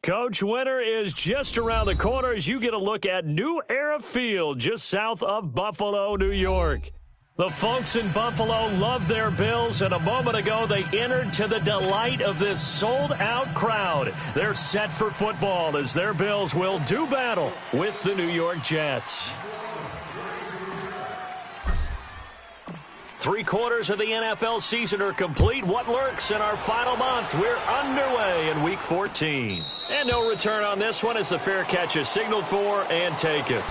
Coach, winter is just around the corner as you get a look at New Era Field just south of Buffalo, New York. The folks in Buffalo love their Bills, and a moment ago they entered to the delight of this sold-out crowd. They're set for football as their Bills will do battle with the New York Jets. 3/4 of the NFL season are complete. What lurks in our final month? We're underway in Week 14. And no return on this one as the fair catch is signaled for and taken.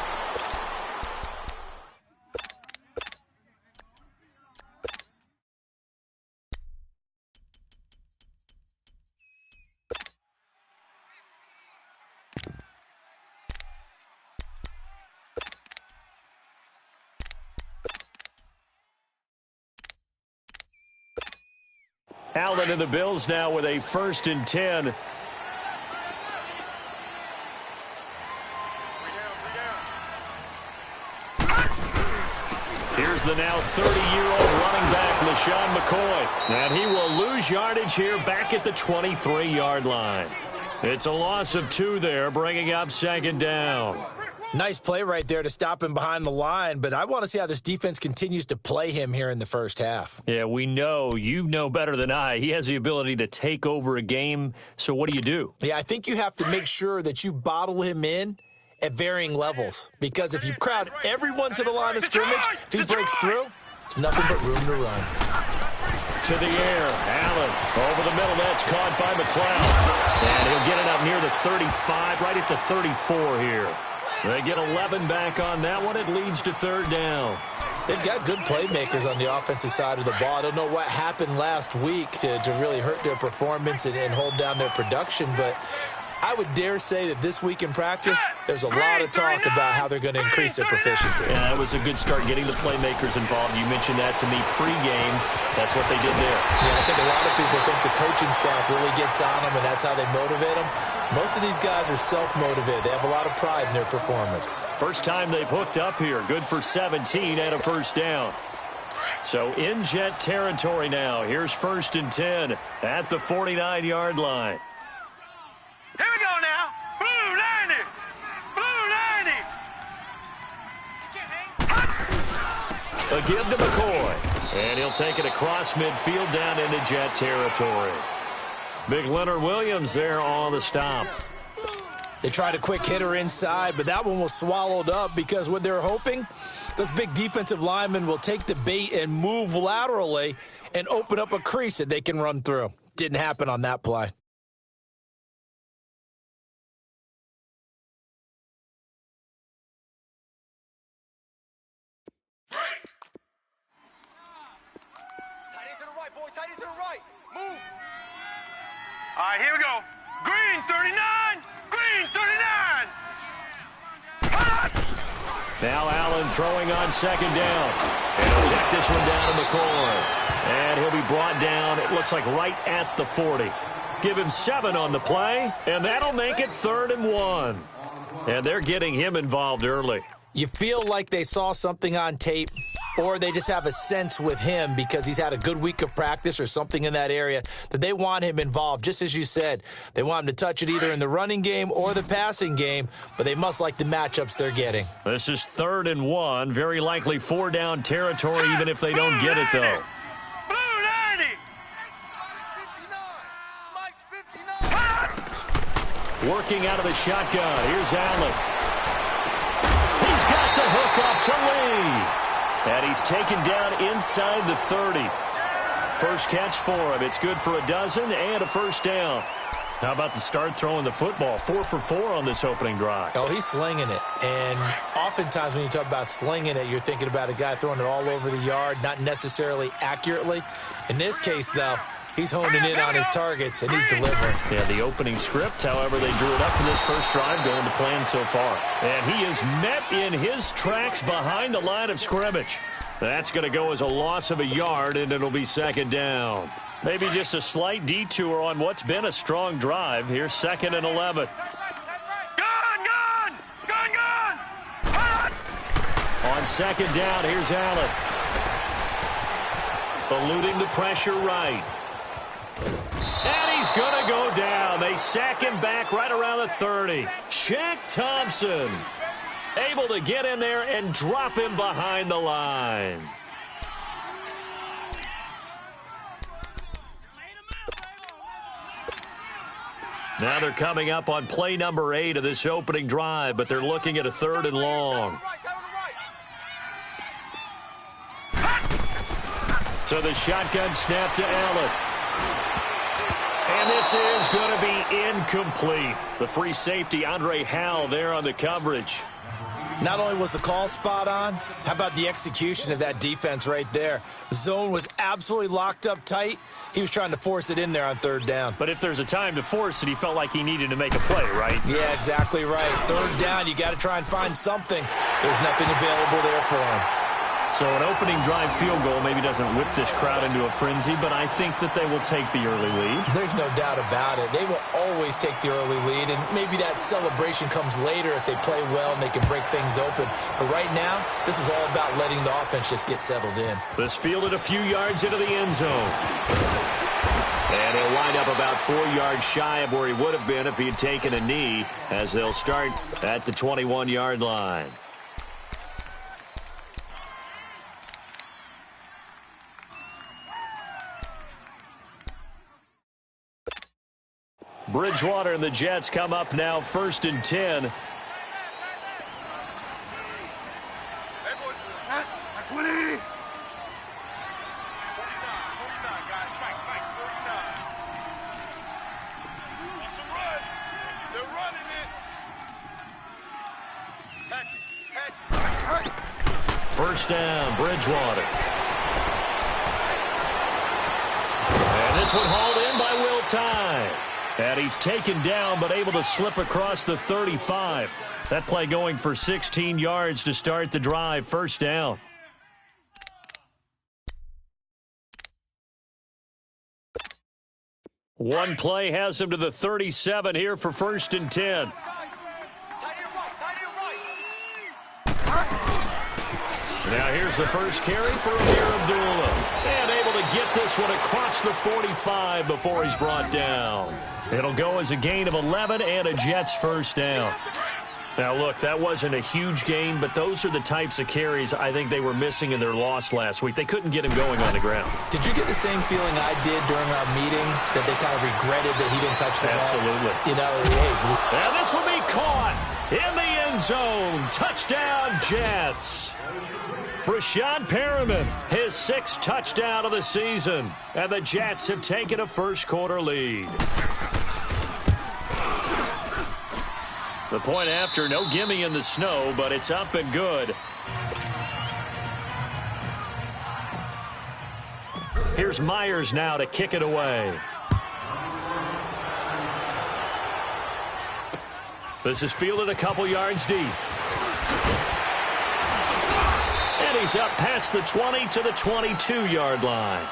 Allen and the Bills now with a 1st and 10. Here's the now 30-year-old running back, LaShawn McCoy. And he will lose yardage here back at the 23-yard line. It's a loss of 2 there, bringing up 2nd down. Nice play right there to stop him behind the line, but I want to see how this defense continues to play him here in the first half. Yeah, we know. You know better than I. He has the ability to take over a game, so what do? Yeah, I think you have to make sure that you bottle him in at varying levels, because if you crowd everyone to the line of scrimmage, if he breaks through, it's nothing but room to run. To the air, Allen over the middle. That's caught by McLeod. And he'll get it up near the 35, right at the 34 here. They get 11 back on that one. It leads to 3rd down. They've got good playmakers on the offensive side of the ball. I don't know what happened last week to really hurt their performance and hold down their production, but I would dare say that this week in practice, there's a lot of talk about how they're going to increase their proficiency. Yeah, that was a good start getting the playmakers involved. You mentioned that to me pregame. That's what they did there. Yeah, I think a lot of people think the coaching staff really gets on them, and that's how they motivate them. Most of these guys are self-motivated. They have a lot of pride in their performance. First time they've hooked up here. Good for 17 and a 1st down. So in Jet territory now. Here's 1st and 10 at the 49-yard line. Here we go now. Blue 90. Blue 90. A give to McCoy. And he'll take it across midfield down into Jet territory. Big Leonard Williams there on the stop. They tried a quick hitter inside, but that one was swallowed up because what they're hoping, those big defensive linemen will take the bait and move laterally and open up a crease that they can run through. Didn't happen on that play. All right, here we go. Green 39. Green 39. Now Allen throwing on 2nd down. And he'll check this one down to McCoy. And he'll be brought down, it looks like right at the 40. Give him 7 on the play, and that'll make it 3rd and 1. And they're getting him involved early. You feel like they saw something on tape, or they just have a sense with him because he's had a good week of practice or something in that area that they want him involved. Just as you said, they want him to touch it either in the running game or the passing game, but they must like the matchups they're getting. This is 3rd and 1, very likely 4-down territory even if they don't get it, though. Blue 90. Working out of the shotgun. Here's Allen. He's got the hook up to Lee. And he's taken down inside the 30. First catch for him. It's good for a dozen and a 1st down. How about the start throwing the football? 4 for 4 on this opening drive. Oh, he's slinging it. And oftentimes when you talk about slinging it, you're thinking about a guy throwing it all over the yard, not necessarily accurately. In this case, though, he's honing in on his targets, and he's delivering. Yeah, the opening script, however, they drew it up for this first drive going to plan so far. And he is met in his tracks behind the line of scrimmage. That's going to go as a loss of a yard, and it'll be 2nd down. Maybe just a slight detour on what's been a strong drive. Here's 2nd and 11. Gun! On 2nd down, here's Allen. Eluding the pressure right. And he's going to go down. They sack him back right around the 30. Shaq Thompson able to get in there and drop him behind the line. Now they're coming up on play number 8 of this opening drive, but they're looking at a 3rd and long. So the shotgun snap to Allen. And this is going to be incomplete. The free safety, Andre Howell, there on the coverage. Not only was the call spot on, how about the execution of that defense right there? The zone was absolutely locked up tight. He was trying to force it in there on 3rd down. But if there's a time to force it, he felt like he needed to make a play, right? Yeah, exactly right. 3rd down, you got to try and find something. There's nothing available there for him. So an opening drive field goal maybe doesn't whip this crowd into a frenzy, but I think that they will take the early lead. There's no doubt about it. They will always take the early lead, and maybe that celebration comes later if they play well and they can break things open. But right now, this is all about letting the offense just get settled in. This fielded a few yards into the end zone. And he'll wind up about 4 yards shy of where he would have been if he had taken a knee, as they'll start at the 21-yard line. Bridgewater and the Jets come up now 1st and 10. First down, Bridgewater. And this one hauled in by Will Tye. And he's taken down, but able to slip across the 35. That play going for 16 yards to start the drive. First down. One play has him to the 37 here for 1st and 10. Now here's the first carry for Amir Abdullah. And able to get this one across the 45 before he's brought down. It'll go as a gain of 11 and a Jets first down. Now, look, that wasn't a huge gain, but those are the types of carries I think they were missing in their loss last week. They couldn't get him going on the ground. Did you get the same feeling I did during our meetings, that they kind of regretted that he didn't touch the ball? Absolutely. You know, hey. And this will be caught in the end zone. Touchdown, Jets. Brashad Perriman, his 6th touchdown of the season. And the Jets have taken a first-quarter lead. The point after, no gimme in the snow, but it's up and good. Here's Myers now to kick it away. This is fielded a couple yards deep. And he's up past the 20 to the 22-yard line.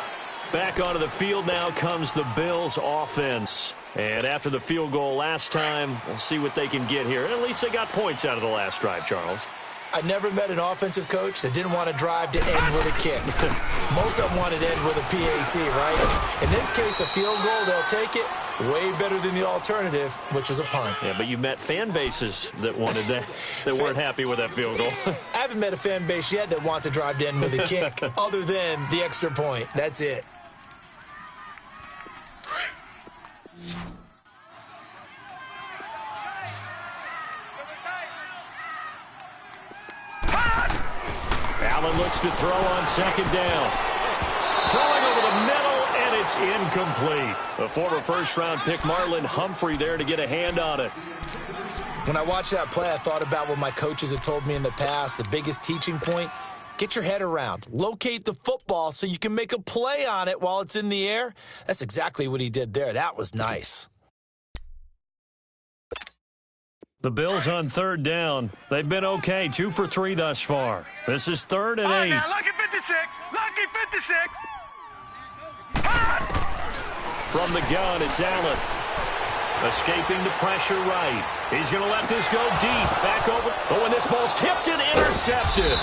Back onto the field now comes the Bills offense. And after the field goal last time, we'll see what they can get here. At least they got points out of the last drive, Charles. I never met an offensive coach that didn't want to drive to end with a kick. Most of them wanted to end with a PAT, right? In this case, a field goal, they'll take it. Way better than the alternative, which is a punt. Yeah, but you met fan bases that wanted that, that weren't happy with that field goal. I haven't met a fan base yet that wants to drive to end with a kick, other than the extra point. That's it. Allen looks to throw on 2nd down. Throwing over the middle, and it's incomplete. A former first-round pick, Marlon Humphrey, there to get a hand on it. When I watched that play, I thought about what my coaches had told me in the past. The biggest teaching point, get your head around. Locate the football so you can make a play on it while it's in the air. That's exactly what he did there. That was nice. The Bills on 3rd down. They've been okay, 2 for 3 thus far. This is 3rd and 8. Now, lucky 56. Lucky 56. From the gun, it's Allen. Escaping the pressure right. He's going to let this go deep. Back over. Oh, and this ball's tipped and intercepted.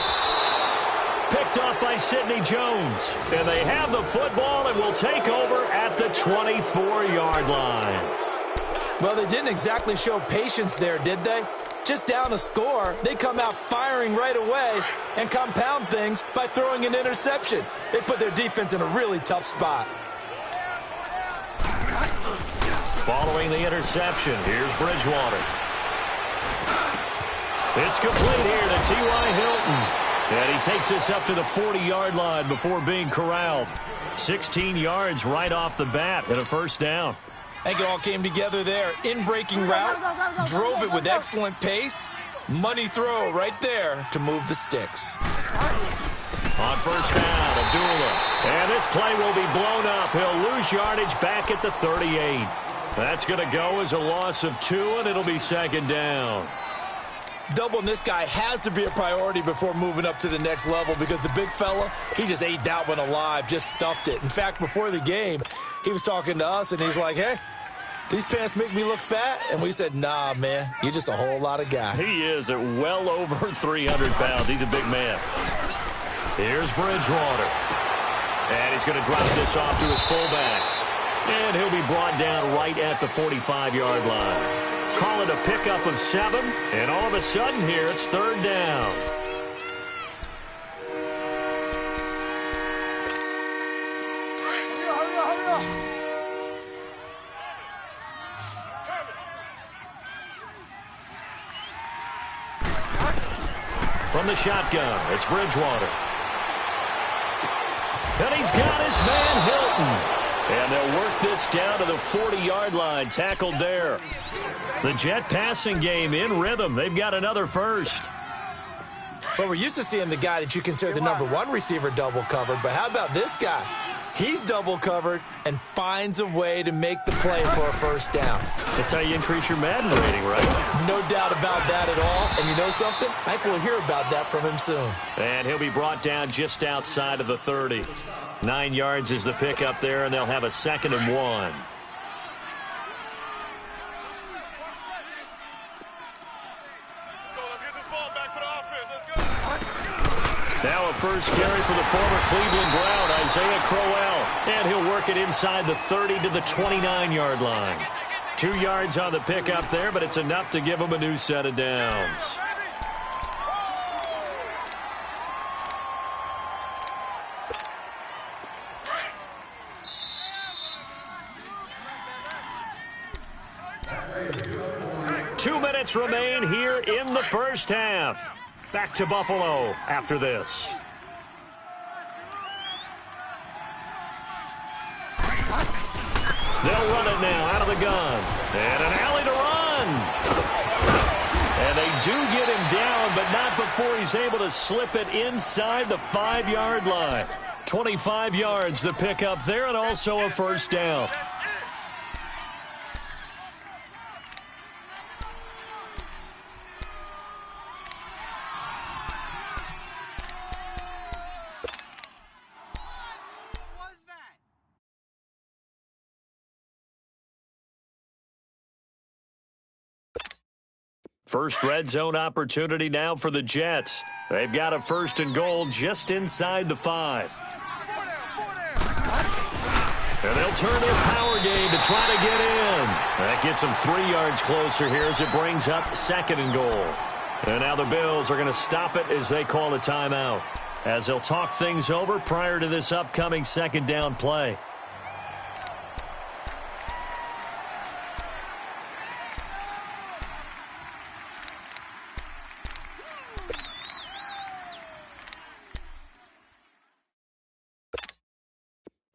Picked off by Sidney Jones. And they have the football and will take over at the 24-yard line. Well, they didn't exactly show patience there, did they? Just down a score, they come out firing right away and compound things by throwing an interception. They put their defense in a really tough spot. Following the interception, here's Bridgewater. It's complete here to T.Y. Hilton. And he takes this up to the 40-yard line before being corralled. 16 yards right off the bat and a first down. I think it all came together there. In-breaking route, drove it with excellent pace. Money throw right there to move the sticks. On first down, Abdullah. And this play will be blown up. He'll lose yardage back at the 38. That's going to go as a loss of 2, and it'll be second down. Doubling this guy has to be a priority before moving up to the next level because the big fella, he just ate that one alive, just stuffed it. In fact, before the game, he was talking to us, and he's like, hey, these pants make me look fat? And we said, nah, man, you're just a whole lot of guy. He is at well over 300 pounds. He's a big man. Here's Bridgewater. And he's going to drop this off to his fullback. And he'll be brought down right at the 45-yard line. Call it a pickup of 7, and all of a sudden here it's third down. From the shotgun, it's Bridgewater. And he's got his man Hilton. And they'll work this down to the 40-yard line, tackled there. The Jet passing game in rhythm. They've got another first. Well, we're used to seeing the guy that you consider the #1 receiver double covered, but how about this guy? He's double covered and finds a way to make the play for a first down. That's how you increase your Madden rating, right? No doubt about that at all. And you know something? I think we'll hear about that from him soon. And he'll be brought down just outside of the 30. 9 yards is the pickup there, and they'll have a 2nd and 1. Now a first carry for the former Cleveland Brown, Isaiah Crowell. And he'll work it inside the 30 to the 29-yard line. 2 yards on the pickup there, but it's enough to give him a new set of downs. Two minutes remain here in the first half. Back to Buffalo after this. They'll run it now out of the gun. And an alley to run. And they do get him down, but not before he's able to slip it inside the 5-yard line. 25 yards the pickup there, and also a first down. First red zone opportunity now for the Jets. They've got a 1st and goal just inside the 5. And they'll turn their power game to try to get in. That gets them 3 yards closer here as it brings up 2nd and goal. And now the Bills are going to stop it as they call a timeout, as they'll talk things over prior to this upcoming 2nd down play.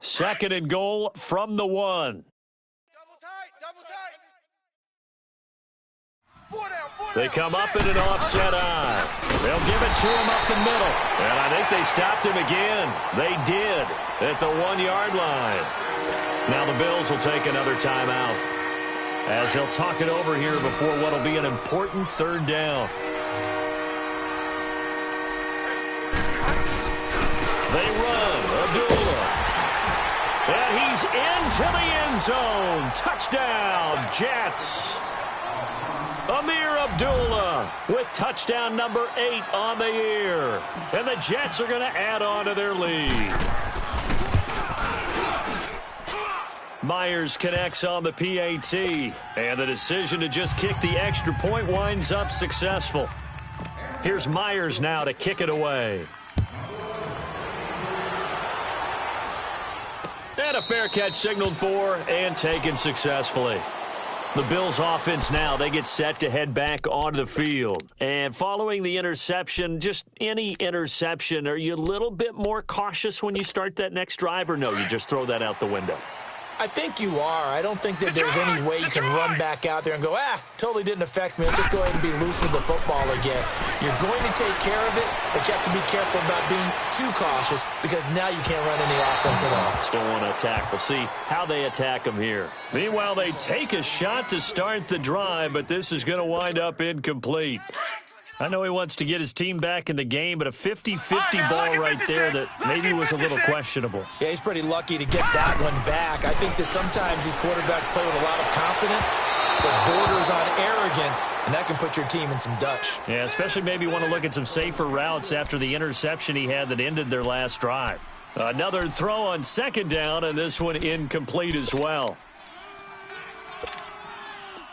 Second and goal from the 1. Double tight, double tight. They come up in an offset eye. They'll give it to him up the middle. And I think they stopped him again. They did at the 1-yard line. Now the Bills will take another timeout, as they'll talk it over here before what will be an important 3rd down. They run. Abdullah. And he's into the end zone. Touchdown, Jets. Amir Abdullah with touchdown number 8 on the year. And the Jets are going to add on to their lead. Myers connects on the PAT, and the decision to just kick the extra point winds up successful. Here's Myers now to kick it away. And a fair catch signaled for and taken successfully. The Bills offense now, they get set to head back onto the field. And following the interception, just any interception, are you a little bit more cautious when you start that next drive, or no, you just throw that out the window? I think you are. I don't think that there's any way you can run back out there and go, totally didn't affect me. Let's just go ahead and be loose with the football again. You're going to take care of it, but you have to be careful about being too cautious because now you can't run any offense at all. Still want to attack. We'll see how they attack them here. Meanwhile, they take a shot to start the drive, but this is going to wind up incomplete. I know he wants to get his team back in the game, but a 50-50 ball right there that maybe was a little questionable. Yeah, he's pretty lucky to get that one back. I think that sometimes these quarterbacks play with a lot of confidence that borders on arrogance, and that can put your team in some Dutch. Yeah, especially maybe want to look at some safer routes after the interception he had that ended their last drive. Another throw on second down, and this one incomplete as well.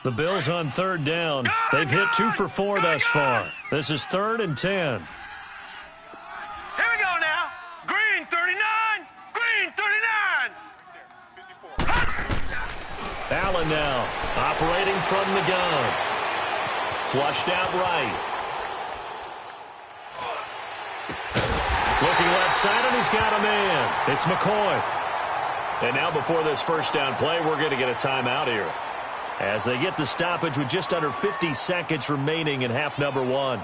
The Bills on third down. They've hit 2 for 4 thus far. This is 3rd and 10. Here we go now. Green 39. Green 39. Allen now operating from the gun. Flushed out right. Looking left side, and he's got a man. It's McCoy. And now before this first down play, we're going to get a timeout here, as they get the stoppage with just under 50 seconds remaining in half number 1.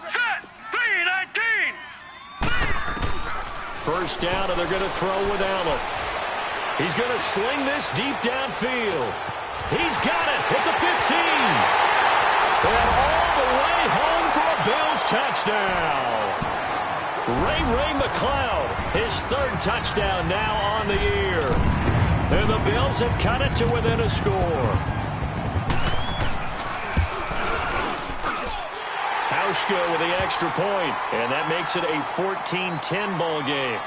Set. 319. First down, and they're going to throw with Allen. He's going to sling this deep downfield. He's got it at the 15. And all the way home for a Bills touchdown. Ray McLeod, his 3rd touchdown now on the year. And the Bills have cut it to within a score. Hauschka with the extra point, and that makes it a 14-10 ball game.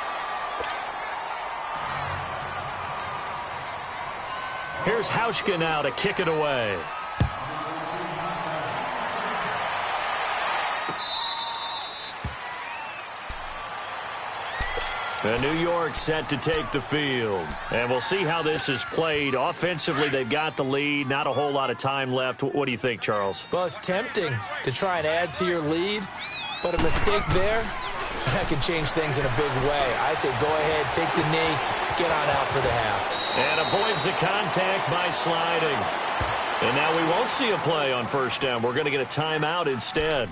Here's Hauschka now to kick it away. And New York set to take the field. And we'll see how this is played. Offensively, they've got the lead. Not a whole lot of time left. What do you think, Charles? Well, it's tempting to try and add to your lead, but a mistake there, that can change things in a big way. I say go ahead, take the knee, get on out for the half. And avoids the contact by sliding. And now we won't see a play on first down. We're going to get a timeout instead,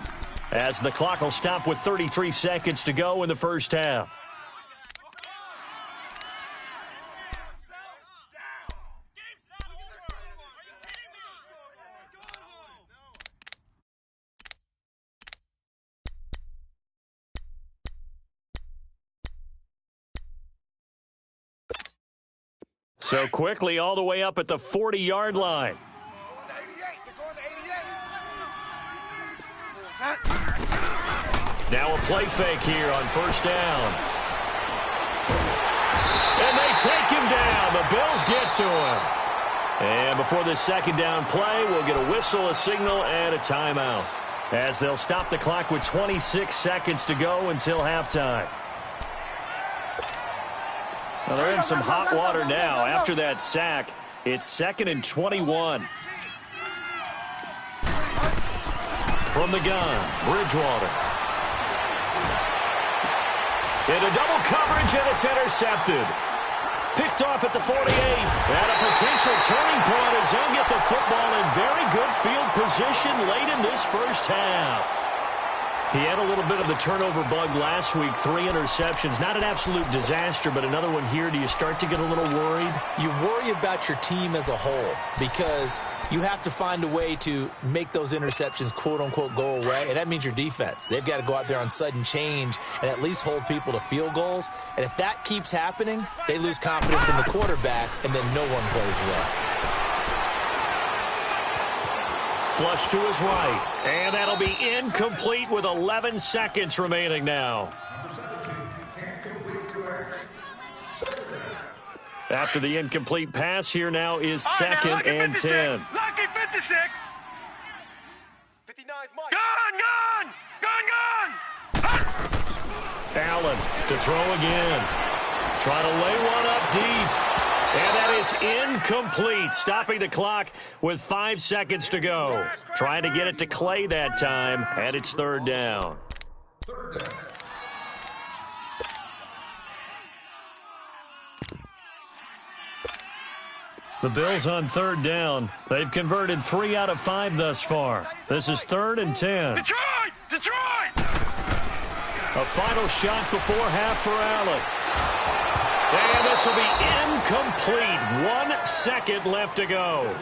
as the clock will stop with 33 seconds to go in the first half. So quickly all the way up at the 40-yard line. Now a play fake here on first down. And they take him down. The Bills get to him. And before this second down play, we'll get a whistle, a signal, and a timeout, as they'll stop the clock with 26 seconds to go until halftime. Well, they're in some hot water now. After that sack, it's 2nd and 21. From the gun, Bridgewater. Into double coverage, and it's intercepted. Picked off at the 48. And a potential turning point as they'll get the football in very good field position late in this first half. He had a little bit of the turnover bug last week, 3 interceptions. Not an absolute disaster, but another one here. Do you start to get a little worried? You worry about your team as a whole because you have to find a way to make those interceptions, quote-unquote, go away, and that means your defense. They've got to go out there on sudden change and at least hold people to field goals. And if that keeps happening, they lose confidence in the quarterback, and then no one plays well. Flush to his right, and that'll be incomplete with 11 seconds remaining now. After the incomplete pass, here now is second and 10. Lucky 56. 59's Mike. Gun! Allen to throw again. Trying to lay one up deep. And that is incomplete, stopping the clock with 5 seconds to go. Trying to get it to Clay that time, and it's third down. The Bills on third down. They've converted 3 out of 5 thus far. This is 3rd and 10. Detroit! A final shot before half for Allen. And this will be incomplete. 1 second left to go.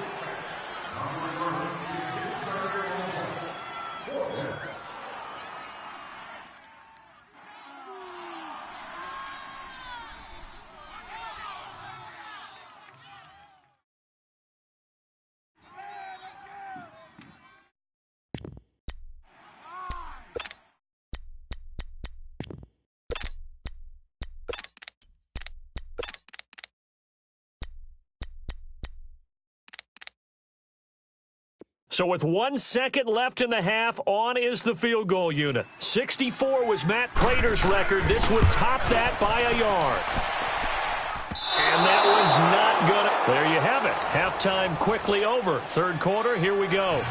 So with 1 second left in the half, on is the field goal unit. 64 was Matt Prater's record. This would top that by a yard. And that one's not good. There you have it. Halftime quickly over. Third quarter, here we go.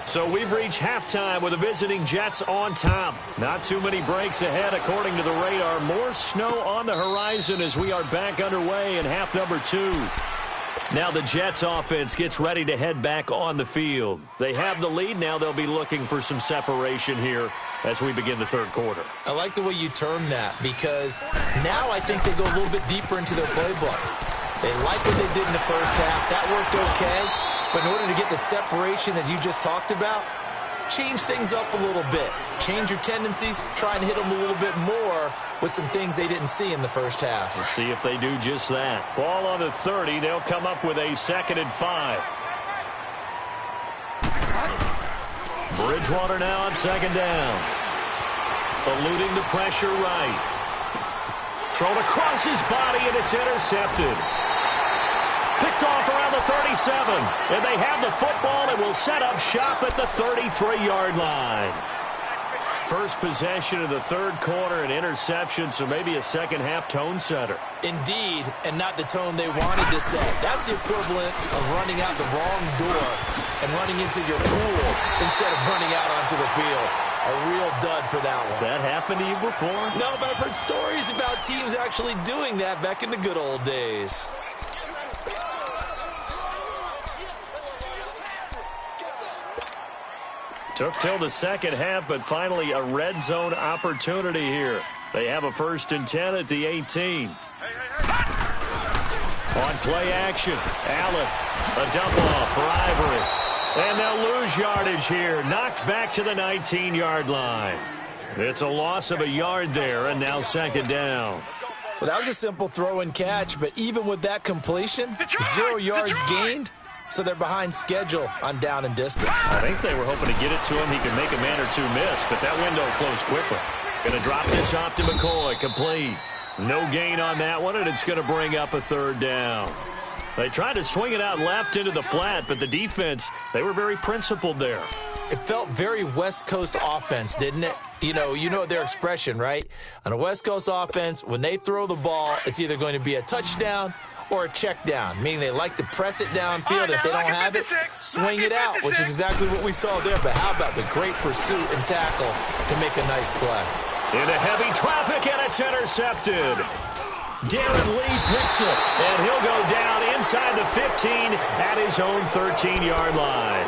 So we've reached halftime with the visiting Jets on top. Not too many breaks ahead according to the radar. More snow on the horizon as we are back underway in half number 2. Now the Jets offense gets ready to head back on the field. They have the lead. Now they'll be looking for some separation here as we begin the third quarter. I like the way you term that because now I think they go a little bit deeper into their playbook. They like what they did in the first half. That worked okay. But in order to get the separation that you just talked about, change things up a little bit. Change your tendencies. Try and hit them a little bit more with some things they didn't see in the first half. Let's see if they do just that. Ball on the 30. They'll come up with a 2nd and 5. Bridgewater now on 2nd down. Eluding the pressure right. Thrown across his body, and it's intercepted. Picked off around the 37. And they have the football and will set up shop at the 33-yard line. First possession of the third quarter, an interception, so maybe a second-half tone setter. Indeed, and not the tone they wanted to set. That's the equivalent of running out the wrong door and running into your pool instead of running out onto the field. A real dud for that one. Has that happened to you before? No, but I've heard stories about teams actually doing that back in the good old days. Took till the second half, but finally a red zone opportunity here. They have a 1st and 10 at the 18. On play action, Allen, a dump off for Ivory. And they'll lose yardage here, knocked back to the 19-yard line. It's a loss of a yard there, and now 2nd down. Well, that was a simple throw and catch, but even with that completion, 0 yards gained. So they're behind schedule on down and distance. I think they were hoping to get it to him. He could make a man or two miss, but that window closed quickly. Going to drop this off to McCoy. Complete. No gain on that one, and it's going to bring up a 3rd down. They tried to swing it out left into the flat, but the defense, they were very principled there. It felt very West Coast offense, didn't it? You know their expression, right? On a West Coast offense, when they throw the ball, it's either going to be a touchdown or a check down, meaning they like to press it downfield. If they don't have it, swing it out, which is exactly what we saw there. But how about the great pursuit and tackle to make a nice play? Into heavy traffic, and it's intercepted. Darren Lee picks it, and he'll go down inside the 15 at his own 13-yard line.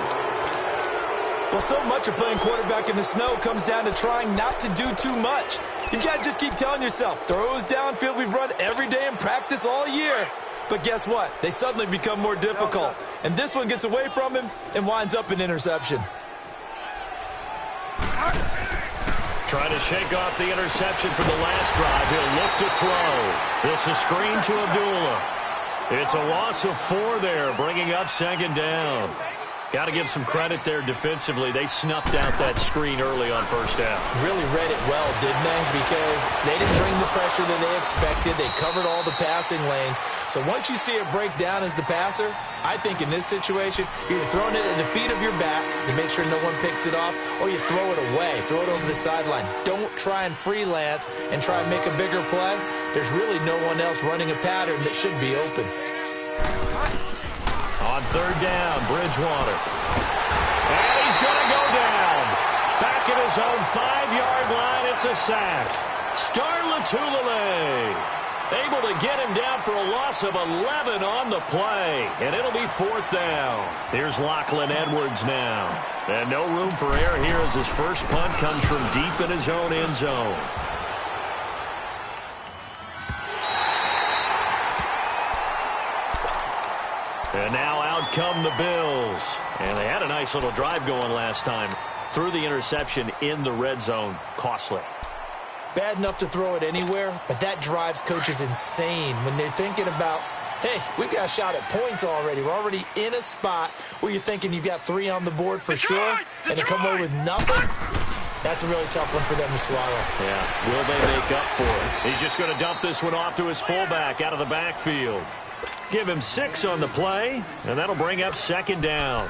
Well, so much of playing quarterback in the snow comes down to trying not to do too much. You've got to just keep telling yourself, throws downfield we've run every day in practice all year. But guess what? They suddenly become more difficult. And this one gets away from him and winds up an interception. Trying to shake off the interception from the last drive. He'll look to throw. This is screen to Abdullah. It's a loss of 4 there, bringing up second down. Got to give some credit there defensively. They snuffed out that screen early on first down. Really read it well, didn't they? Because they didn't bring the pressure that they expected. They covered all the passing lanes. So once you see it break down as the passer, I think in this situation, you're throwing it at the feet of your back to make sure no one picks it off, or you throw it away, throw it over the sideline. Don't try and freelance and try and make a bigger play. There's really no one else running a pattern that should be open. On third down, Bridgewater. And he's going to go down. Back at his own 5-yard line, it's a sack. Star Latulele able to get him down for a loss of 11 on the play. And it'll be 4th down. Here's Lachlan Edwards now. And no room for error here as his first punt comes from deep in his own end zone. And now out come the Bills. And they had a nice little drive going last time. Threw the interception in the red zone. Costly. Bad enough to throw it anywhere, but that drives coaches insane when they're thinking about, hey, we've got a shot at points already. We're already in a spot where you're thinking you've got 3 on the board for sure, and to come away with nothing, that's a really tough one for them to swallow. Yeah, will they make up for it? He's just going to dump this one off to his fullback out of the backfield. Give him 6 on the play, and that'll bring up second down.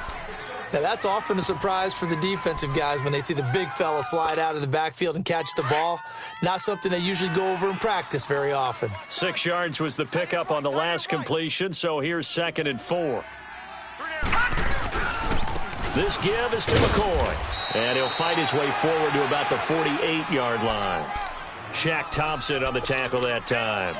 Now, that's often a surprise for the defensive guys when they see the big fella slide out of the backfield and catch the ball. Not something they usually go over in practice very often. 6 yards was the pickup on the last completion, so here's 2nd and 4. This give is to McCoy, and he'll fight his way forward to about the 48-yard line. Shaq Thompson on the tackle that time.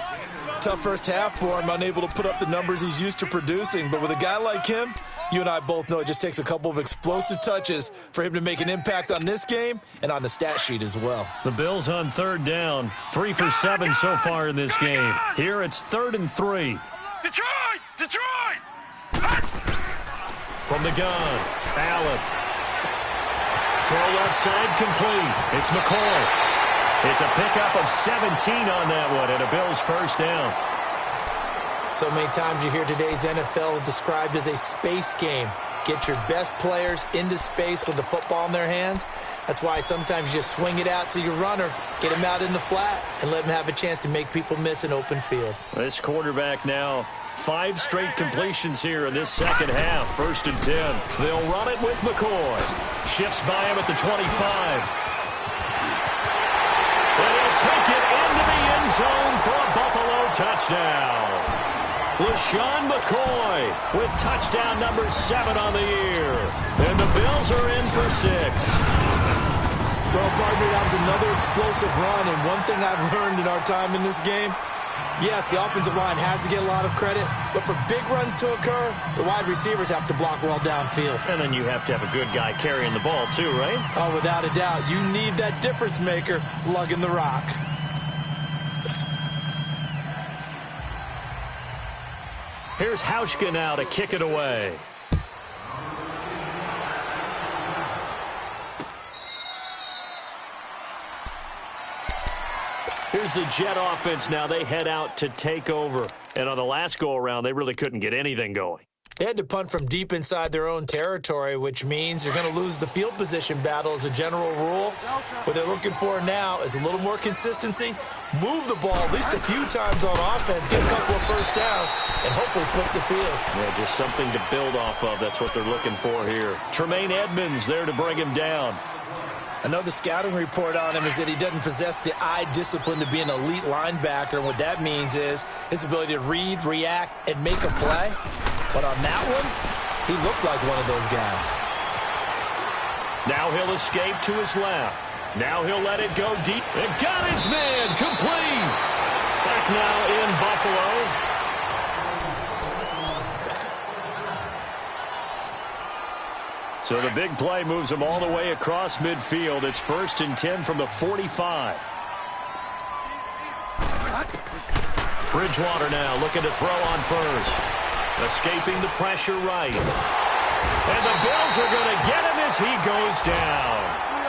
Tough first half for him, unable to put up the numbers he's used to producing. But with a guy like him, you and I both know it just takes a couple of explosive touches for him to make an impact on this game and on the stat sheet as well. The Bills on third down. 3 for 7 so far in this game. Here it's 3rd and 3. Detroit! Detroit! From the gun, Allen. Throw left side complete. It's McCoy. It's a pickup of 17 on that one and a Bills first down. So many times you hear today's NFL described as a space game. Get your best players into space with the football in their hands. That's why sometimes you just swing it out to your runner, get him out in the flat, and let him have a chance to make people miss an open field. This quarterback now, 5 straight completions here in this second half. 1st and 10. They'll run it with McCoy. Shifts by him at the 25. And he'll take it into the end zone for a Buffalo touchdown. LaShawn McCoy with touchdown number 7 on the year. And the Bills are in for 6. Well, partner, that was another explosive run. And one thing I've learned in our time in this game, yes, the offensive line has to get a lot of credit. But for big runs to occur, the wide receivers have to block well downfield. And then you have to have a good guy carrying the ball too, right? Oh, without a doubt. You need that difference maker lugging the rock. Here's Hauschka now to kick it away. Here's the Jet offense now. They head out to take over. And on the last go-around, they really couldn't get anything going. They had to punt from deep inside their own territory, which means you're going to lose the field position battle as a general rule. What they're looking for now is a little more consistency, move the ball at least a few times on offense, get a couple of first downs, and hopefully flip the field. Yeah, just something to build off of. That's what they're looking for here. Tremaine Edmonds there to bring him down. Another scouting report on him is that he doesn't possess the eye discipline to be an elite linebacker, and what that means is his ability to read, react, and make a play. But on that one, he looked like one of those guys. Now he'll escape to his left. Now he'll let it go deep. And got his man complete. Back now in Buffalo. So the big play moves him all the way across midfield. It's 1st and 10 from the 45. Bridgewater now looking to throw on first. Escaping the pressure right. And the Bills are going to get him as he goes down.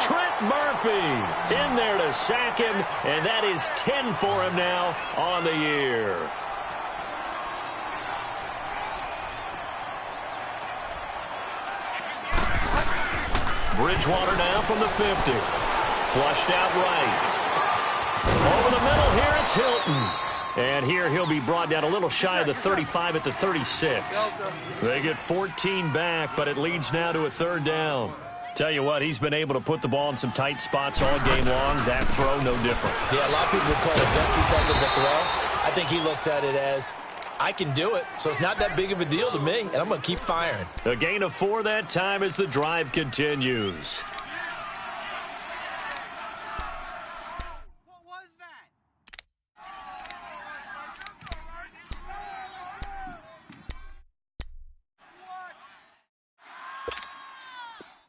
Trent Murphy in there to sack him, and that is 10 for him now on the year. Bridgewater now from the 50. Flushed out right. Over the middle here, it's Hilton. And here he'll be brought down a little shy of the 35 at the 36. They get 14 back, but it leads now to a 3rd down. Tell you what, he's been able to put the ball in some tight spots all game long. That throw, no different. Yeah, a lot of people would call it a gutsy type of a throw. I think he looks at it as, I can do it, so it's not that big of a deal to me, and I'm going to keep firing. A gain of 4 that time as the drive continues. What was that?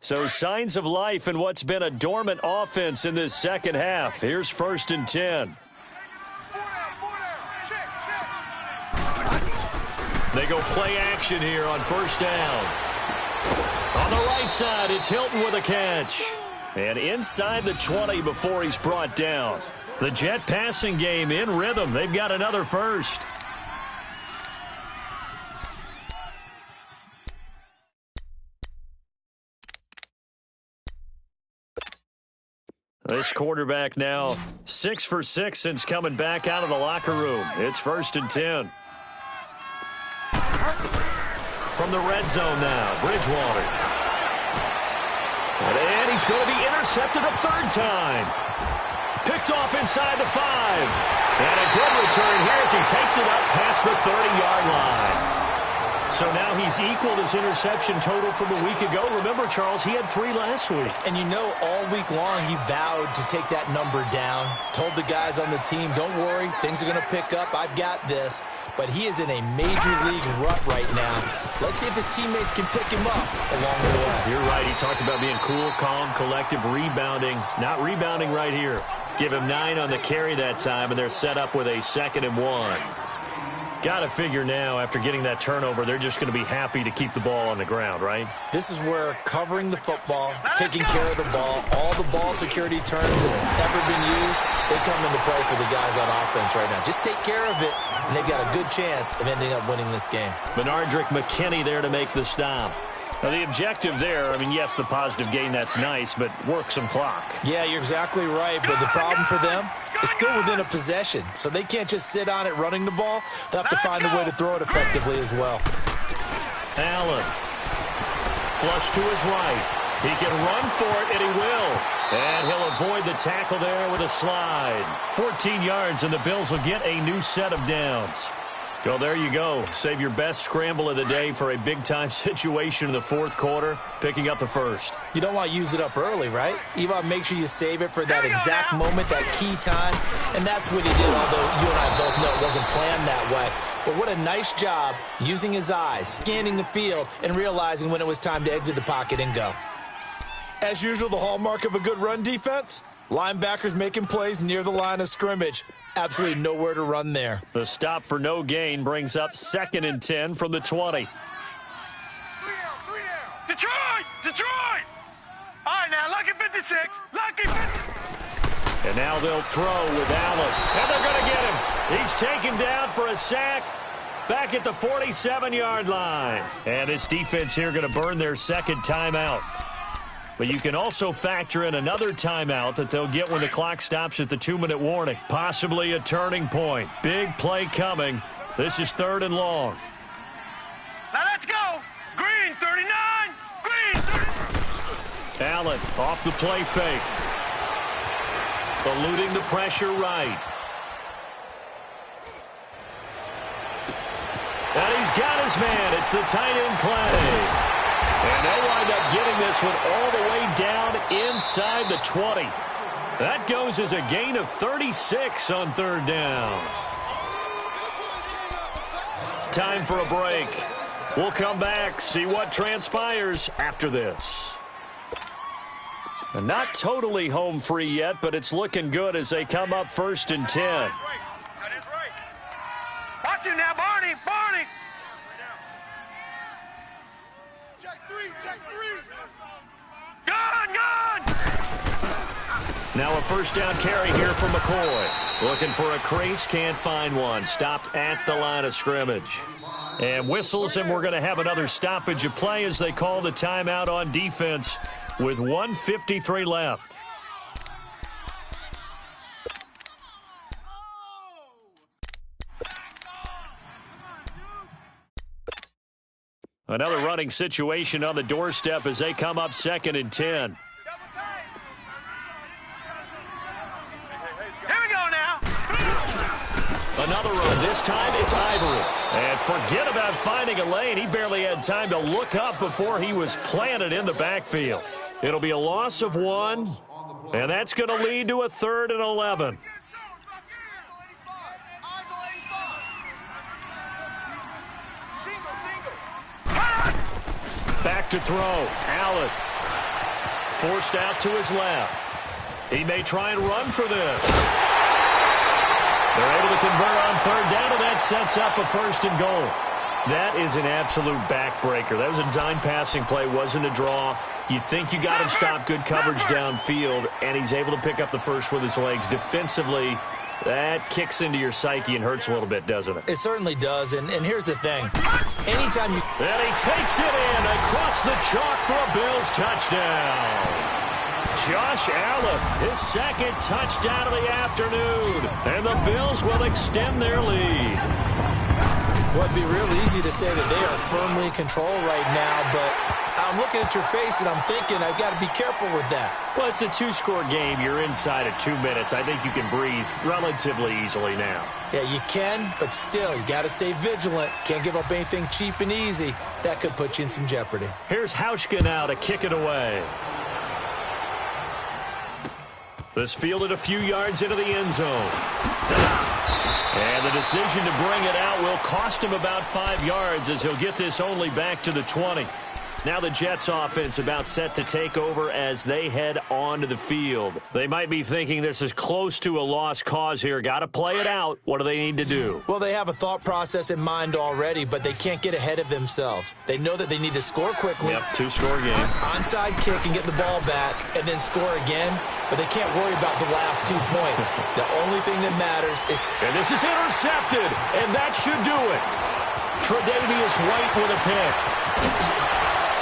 So signs of life in what's been a dormant offense in this second half. Here's 1st and 10. They go play action here on 1st down. On the right side, it's Hilton with a catch. And inside the 20 before he's brought down. The Jet passing game in rhythm. They've got another first. This quarterback now 6 for 6 since coming back out of the locker room. It's 1st and 10. From the red zone now, Bridgewater. And he's going to be intercepted a 3rd time. Picked off inside the 5. And a good return here as he takes it up past the 30-yard line. So now he's equaled his interception total from a week ago. Remember, Charles, he had 3 last week. And you know, all week long he vowed to take that number down. Told the guys on the team, don't worry, things are going to pick up. I've got this. But he is in a major league rut right now. Let's see if his teammates can pick him up along the way. You're right. He talked about being cool, calm, collective, rebounding. Not rebounding right here. Give him 9 on the carry that time, and they're set up with a 2nd and 1. Got to figure now, after getting that turnover, they're just going to be happy to keep the ball on the ground, right? This is where covering the football, taking care of the ball, all the ball security terms that have ever been used, they come into play for the guys on offense right now. Just take care of it, and they've got a good chance of ending up winning this game. Benardrick McKinney there to make the stop. Now, the objective there, I mean, yes, the positive gain, that's nice, but work some clock. Yeah, you're exactly right, but the problem for them is still within a possession, so they can't just sit on it running the ball. They'll have to find a way to throw it effectively as well. Allen. Flush to his right. He can run for it, and he will. And he'll avoid the tackle there with a slide. 14 yards, and the Bills will get a new set of downs. Well, there you go. Save your best scramble of the day for a big-time situation in the 4th quarter, picking up the 1st. You don't want to use it up early, right? You want to make sure you save it for that exact moment, that key time. And that's what he did, although you and I both know it wasn't planned that way. But what a nice job using his eyes, scanning the field, and realizing when it was time to exit the pocket and go. As usual, the hallmark of a good run defense, linebackers making plays near the line of scrimmage. Absolutely nowhere to run there. The stop for no gain brings up 2nd and 10 from the 20. Detroit! Detroit! All right, now, lucky 56. Lucky 56. And now they'll throw with Allen. And they're going to get him. He's taken down for a sack back at the 47-yard line. And this defense here going to burn their 2nd timeout. But you can also factor in another timeout that they'll get when the clock stops at the 2-minute warning. Possibly a turning point. Big play coming. This is 3rd and long. Now let's go. Green 39. Green 39. Allen off the play fake. Eluding the pressure right. And he's got his man. It's the tight end play. And they'll wind up getting this one all the way down inside the 20. That goes as a gain of 36 on 3rd down. Time for a break. We'll come back, see what transpires after this. Not totally home free yet, but it's looking good as they come up 1st and 10. That is right. Watch him now, Barney. Barney. Check three. Gun. Now a 1st down carry here for McCoy. Looking for a crease, can't find one. Stopped at the line of scrimmage. And whistles, and we're going to have another stoppage of play as they call the timeout on defense with 1:53 left. Another running situation on the doorstep as they come up 2nd and 10. Here we go now. Another run. This time it's Ivory. And forget about finding a lane. He barely had time to look up before he was planted in the backfield. It'll be a loss of 1, and that's going to lead to a 3rd and 11. Back to throw. Allen forced out to his left. He may try and run for this. They're able to convert on 3rd down, and that sets up a 1st and goal. That is an absolute backbreaker. That was a design passing play, wasn't a draw. You think you got him stopped, good coverage downfield, and he's able to pick up the first with his legs. Defensively, that kicks into your psyche and hurts a little bit, doesn't it? It certainly does, and here's the thing. Anytime you... And he takes it in across the chalk for a Bills touchdown. Josh Allen, his 2nd touchdown of the afternoon, and the Bills will extend their lead. Well, it'd be real easy to say that they are firmly in control right now, but I'm looking at your face and I'm thinking I've got to be careful with that. Well, it's a 2-score game. You're inside of 2 minutes. I think you can breathe relatively easily now. Yeah, you can, but still, you got to stay vigilant. Can't give up anything cheap and easy. That could put you in some jeopardy. Here's Hauschka now to kick it away. This fielded a few yards into the end zone. And the decision to bring it out will cost him about 5 yards as he'll get this only back to the 20. Now the Jets offense about set to take over as they head onto the field. They might be thinking this is close to a lost cause here. Got to play it out. What do they need to do? Well, they have a thought process in mind already, but they can't get ahead of themselves. They know that they need to score quickly. Yep, 2-score game. Onside kick and get the ball back and then score again, but they can't worry about the last 2 points. The only thing that matters is... And this is intercepted, and that should do it. Tre'Davious White with a pick.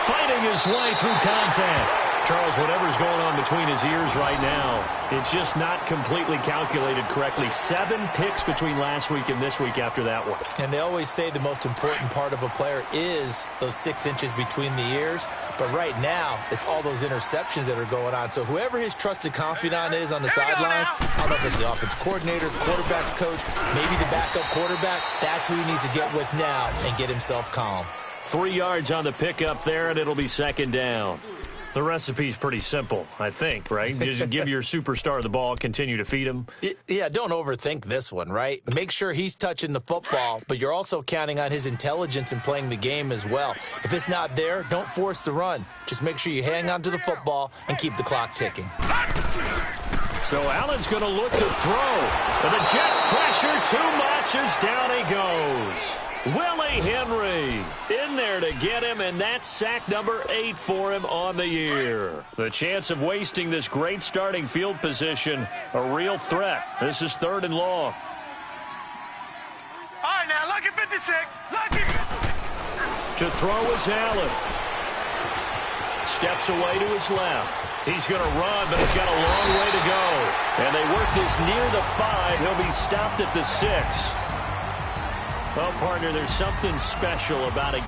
Fighting his way through contact. Charles, whatever's going on between his ears right now, it's just not completely calculated correctly. 7 picks between last week and this week after that one. And they always say the most important part of a player is those 6 inches between the ears. But right now, it's all those interceptions that are going on. So whoever his trusted confidant is on the sidelines, I don't know if it's the offensive coordinator, quarterback's coach, maybe the backup quarterback, that's who he needs to get with now and get himself calm. 3 yards on the pickup there, and it'll be 2nd down. The recipe's pretty simple, I think, right? Just give your superstar the ball, continue to feed him. Yeah, don't overthink this one, right? Make sure he's touching the football, but you're also counting on his intelligence in playing the game as well. If it's not there, don't force the run. Just make sure you hang on to the football and keep the clock ticking. So Allen's going to look to throw. And the Jets pressure too much as down he goes. Willie Henry in there to get him, and that's sack number 8 for him on the year. The chance of wasting this great starting field position, a real threat. This is 3rd and long. All right, now, lucky 56. Lucky. To throw is Allen. Steps away to his left. He's going to run, but he's got a long way to go. And they work this near the 5. He'll be stopped at the 6. Well, partner, there's something special about a